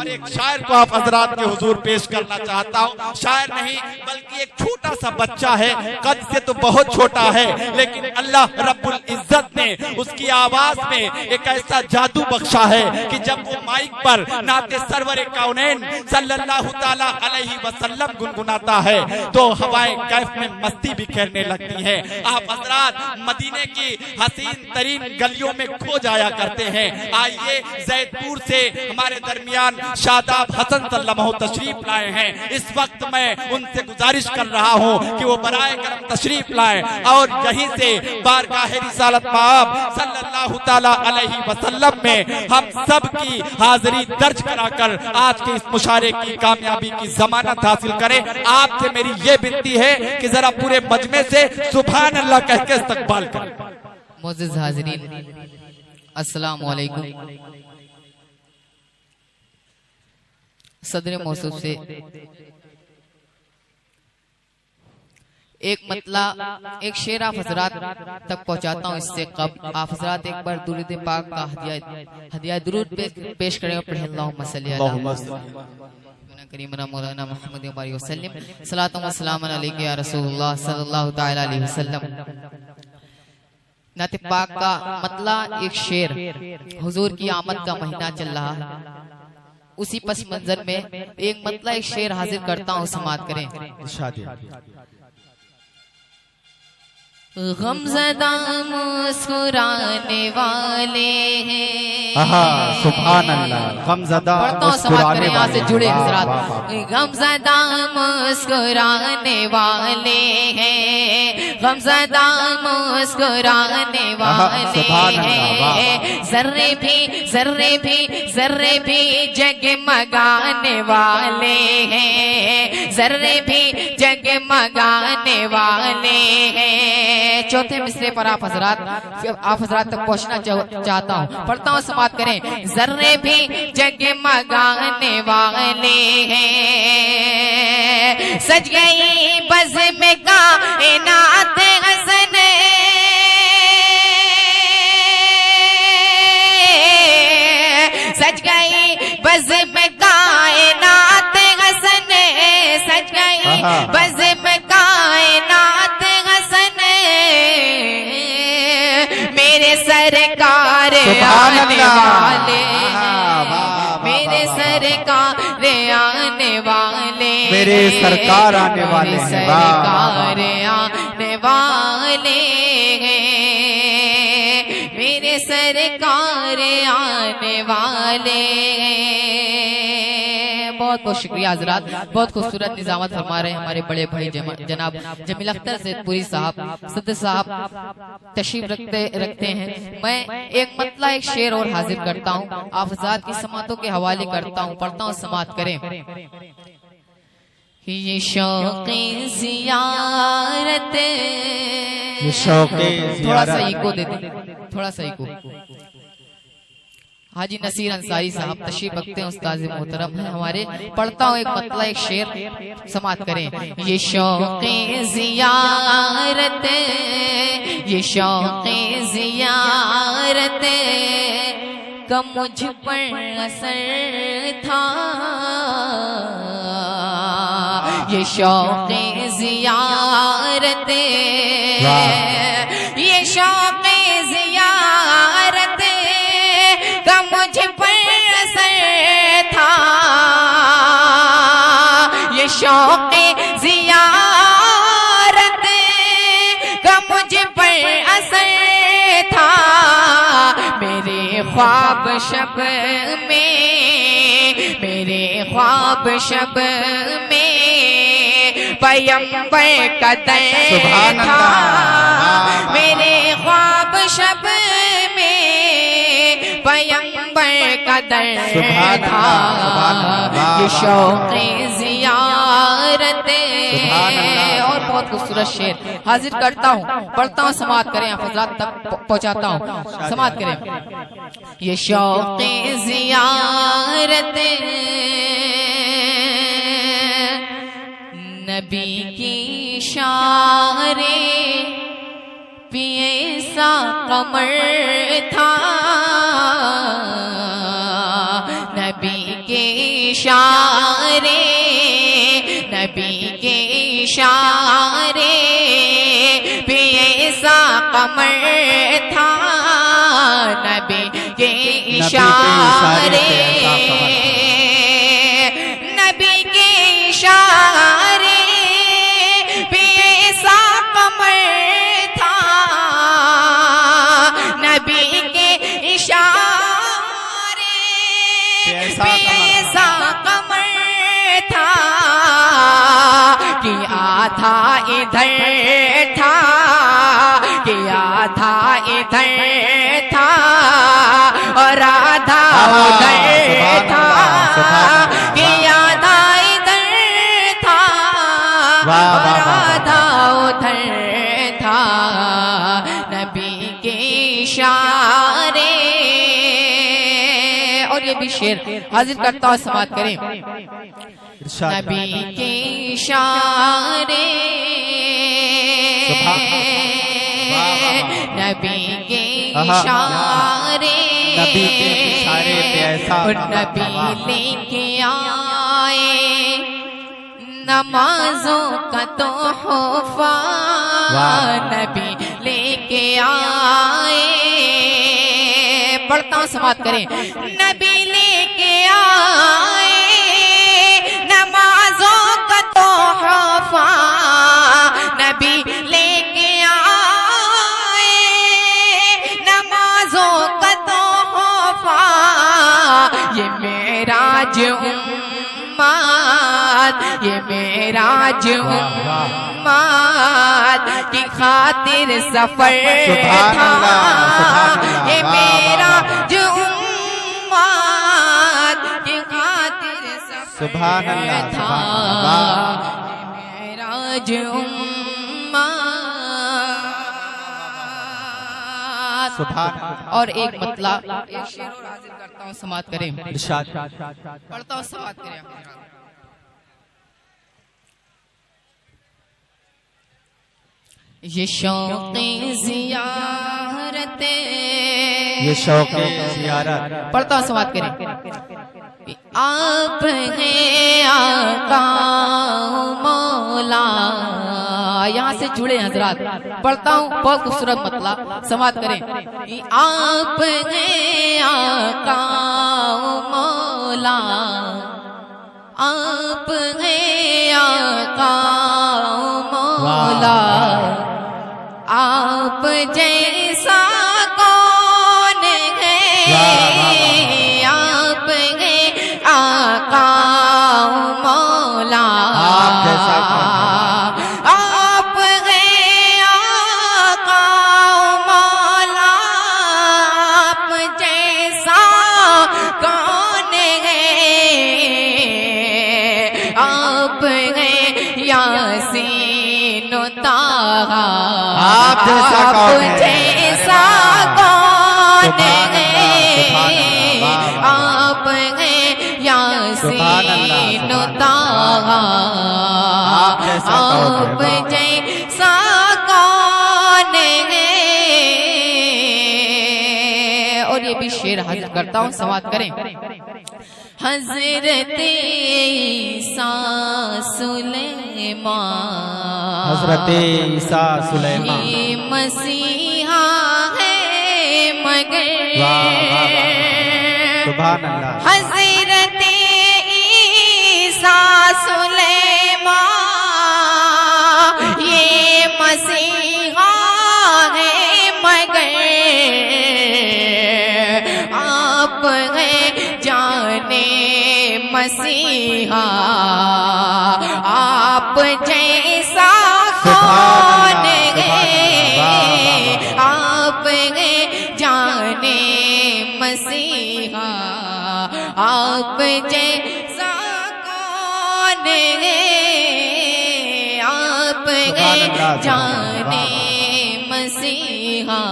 और एक शायर को आप हजरात के हुजूर पेश करना चाहता हूँ। शायर नहीं बल्कि एक छोटा सा बच्चा है, कद से तो बहुत छोटा है, लेकिन अल्लाह रब्बुल इज्जत ने उसकी आवाज में एक ऐसा जादू बख्शा है कि जब वो माइक पर नाते सरवर कौनैन सल्लल्लाहु ताला अलैहि वसल्लम गुनगुनाता है तो हवाएं कैफ में मस्ती बिखेरने लगती है। आप हजरात मदीने की हसीन तरीन गलियों में खो जाया करते हैं। आइए जैदपुर से हमारे दरमियान शादाब हसन सल्लल्लाहु तशरीफ लाए हैं। इस वक्त मैं उनसे गुजारिश कर रहा हूँ कि वो बराए करम तशरीफ लाए और यहीं से बारगाह रिसालत माब सल्लल्लाहु ताला अलैहि वसल्लम में हम सब की हाजिरी दर्ज कराकर आज के इस मुशारे की कामयाबी की जमानत हासिल करें। आपसे मेरी ये विनती है कि जरा पूरे मजमे से सुभान अल्लाह कह के इस्तकबाल करें। मोअज़्ज़िज़ हाज़िरीन, अस्सलामु अलैकुम। सदर मौसूफ से एक मतला एक शेर आप हजरात तक पहुंचाता हूँ। इससे कब आप हजरात एक बार दुरूद पाक का हदिया दुरूद पेश करेंगे। पढ़े अल्लाहुम्मा सल्ली अला करीमना मौलाना मुहम्मद वसल्लम सलातु व सलाम अलैका या रसूलुल्लाह सल्लल्लाहु तआला अलैहि वसल्लम। नाते पाक का मतला एक शेर, हुजूर की आमद का महीना चल रहा है, उसी पस मंजर में एक मतला एक शेर हाजिर करता हूँ, समाअत करें। गमज़दा मुस्कुराने वाले हैं, सुभान अल्लाह। गमज़दा मुस्कुराने वाले से जुड़े हजरात, गमज़दा मुस्कुराने वाले हैं, गमज़दा मुस्कुराने वाले हैं, जर्रे भी जगमगाने वाले हैं, जर्रे भी जगमगाने वाले हैं। चौथे मिसरे पर आप हजरात तक पहुंचना चाहता हूँ, पढ़ता हूँ, समाअत करें। जर्रे भी जगमगाने वाले हैं, सज गई बज़्म कायनात हसन, सज गई बज़्म कायनात हसन, सज गई बज़्म कायनात हसन, मेरे सरकार आने वाले, मेरे सरकार आने वाले, मेरे सरकार आने वाले, सरकार आने वाले, मेरे सरकार आने वाले। बहुत बहुत शुक्रिया हजरात, बहुत खूबसूरत निजामत फरमा रहे हैं हमारे बड़े भाई जनाब जमील अख्तर ज़ैदपुरी साहब, सदर साहब तशरीफ रखते हैं। मैं एक मतला एक शेर और हाजिर करता हूँ, आप हजरात की समातों के हवाले करता हूँ, पढ़ता हूँ, समाअत करें। ये शौक़े ज़ियारत, ये शौक़े थोड़ा सा इको दे दे, थोड़ा सा इको। हाजी नसीर अंसारी साहब तशरीफ रखते हैं, उस्ताद मोहतरम है हमारे। पढ़ता हूँ एक मतला एक शेर, समाअत करें। ये शौक़े ज़ियारत, ये शौक़े ज़ियारत का मुझ पर असर था, ये शौक़े ज़ियारत, ये शौक़े ज़ियारत का मुझ पर असर था, ये शौक़े ज़ियारत का मुझ पर असर था। मेरे ख्वाब शब में, मेरे ख्वाब शब में पैगंबर का दर था, मेरे ख्वाब शब में पैगंबर का दर था, ये शौक़े ज़ियारत। और बहुत खूबसूरत शेर हाजिर करता हूँ, पढ़ता हूँ, समाअत करें, हज़रात तक पहुँचाता हूँ, समाअत करें। ये शौक़े ज़ियारत नबी की शारे पिए सा कमर था, नबी के इशारे, नबी के इशारे पे ऐसा कमर था, नबी के इशारे, नबी के इशारे पे ऐसा कमर था, नबी के इशारे पे ऐसा कमर था कि आधा इधर था, कि आधा इधर था और आधा उधर था, कि आधा इधर था और आधा उधर था, नबी के इशारे। और ये भी शेर हाजिर करता हूँ, समाप्त करें। नबी के इशारे, नबी के इशारे, नबी के इशारे पे ऐसा नबी लेके आए नमाजों का तोहफा, नबी लेके आए, पढ़ता हूँ, समाप्त करें। नबी लेके आए नमाजों का तोहफा, नबी लेके आए नमाजों का तोहफा, ये मेराज उम्मत, ये मेराज उम्मत की खातिर सफर था, ये मेराज उम्मत की खातिर सुभान अल्लाह था, मेराज उम्मत। और एक मतला, एक शेर और हाजिर करता हूँ, समाप्त करें। पढ़ता हूँ, समाप्त करें। ये शौक़े ज़ियारत, ये शौक़े ज़ियारत, पढ़ता हूँ, समाप्त करें। आप हैं आका मौला, यहाँ से जुड़े हजरात, पढ़ता हूँ, बहुत खूबसूरत मतला, समाप्त करें। आप हैं आका मौला, आप हैं आका मौला, आप जैसा कौन है, आप हैं आका मौला, आप जैसा कौन है, आप हैं आका मौला, आप जैसा कौन है, आप हैं यासीन ताहा, आप जैसा कौन है, जैसा कौन है, आप हैं यासीन ताहा, आप जैसा कौन है। और ये भी शेर हाजिर करता हूँ, समाप्त करें। हज़रत ईसा सुलेमान, हज़रत ईसा सुलेमान ये मसीहा है मगर, सुभान अल्लाह। हज़रत ईसा सुलेमान ये मसीहा है मगर, आप हैं जाने मसीहा, आप जैसा कौन है, आप हैं जाने मसीहा, आप जैसा कौन है, आप हैं जाने मसीहा।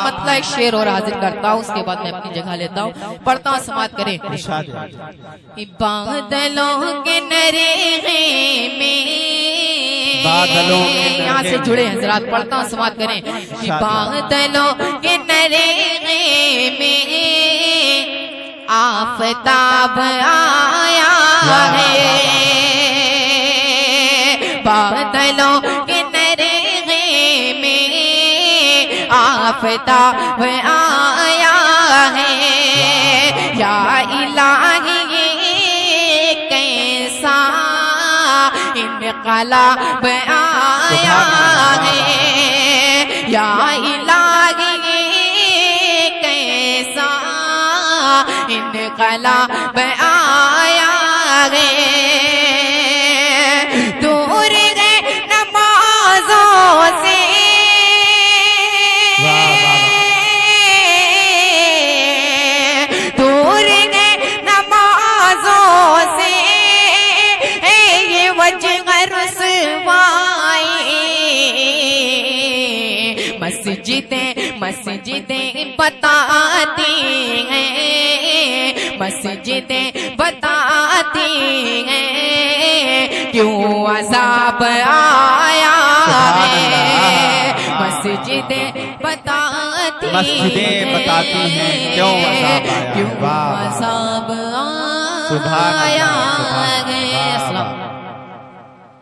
मतलब एक शेर और हाजिर करता हूँ, उसके बाद मैं अपनी जगह लेता हूँ, पढ़ता हूँ, समाप्त करें। बादलों के नरेगे में, बादलों यहाँ से जुड़े हजरात, पढ़ता हूँ, समाप्त करें। बादलों के नरेगे में आफताब आया है, बादलों के नरगे में आफताब आया है। या इलाही ये कैसा इनकलाब आया है, या इलाही ये कैसा इनकलाब आया है। दूर है नमाजों से, दूर है नमाजों से ये वजह रुसवाई। मस्जिदें मस्जिदें बताती हैं, मस्जिदें बताती हैं क्यों अज़ाब आया है। मस्जिदें बताती हैं क्यों अज़ाब आया। क्यों अज़ाब आया है।